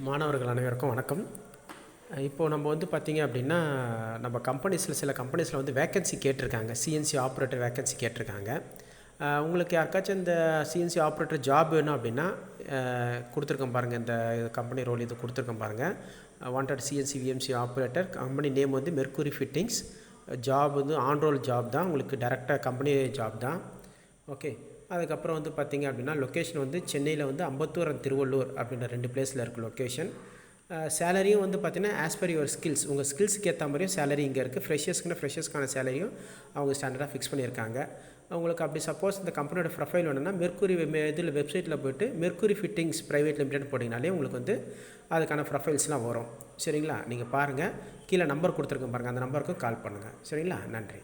மாணவர்கள் அனைவருக்கும் வணக்கம். இப்போது நம்ம வந்து பார்த்திங்க அப்படின்னா நம்ம சில கம்பெனிஸில் வந்து வேக்கன்சி கேட்டிருக்காங்க. சிஎன்சி ஆப்ரேட்டர் வேக்கன்சி கேட்டிருக்காங்க. உங்களுக்கு யாருக்காச்சும் இந்த சிஎன்சி ஆப்ரேட்டர் ஜாப் வேணும் அப்படின்னா கொடுத்துருக்கோம் பாருங்கள். இந்த கம்பெனி ரோல் இது கொடுத்துருக்கோம் பாருங்கள். Wanted CNC VMC operator. Company name வந்து மெர்க்குரி ஃபிட்டிங்ஸ். ஜாப் வந்து ஆன் ரோல் ஜாப் தான், உங்களுக்கு டேரெக்டாக கம்பெனி ஜாப் தான். ஓகே. அதுக்கப்புறம் வந்து பார்த்திங்க அப்படின்னா லொக்கேஷன் வந்து சென்னையில் வந்து அம்பத்தூர் அண்ட் திருவள்ளூர் அப்படின்ற 2 பிளேஸில் இருக்குது லொக்கேஷன். சேலரியும் வந்து பார்த்திங்கன்னா ஆஸ் பர் யுவர் ஸ்கில்ஸ், உங்கள் ஸ்கில்ஸுக்கு ஏற்ற மாதிரியும் சேலரி இங்கே இருக்குது. ஃப்ரெஷர்ஸ்க்கான சேலரியும் அவங்க ஸ்டாண்டர்டாக ஃபிக்ஸ் பண்ணியிருக்காங்க. உங்களுக்கு அப்படி சப்போஸ் இந்த கம்பெனியோட ப்ரொஃபைல் வேணும்னா மெர்க்குரி இதில் வெப்சைட்டில் போய்ட்டு மெர்க்குரி ஃபிட்டிங்ஸ் ப்ரைவேட் லிமிடெட் போட்டிங்கனாலே உங்களுக்கு வந்து அதுக்கான ப்ரொஃபைல்ஸ்லாம் வரும். சரிங்களா? நீங்கள் பாருங்கள், கீழே நம்பர் கொடுத்துருக்கேன் பாருங்கள், அந்த நம்பருக்கு கால் பண்ணுங்கள். சரிங்களா? நன்றி.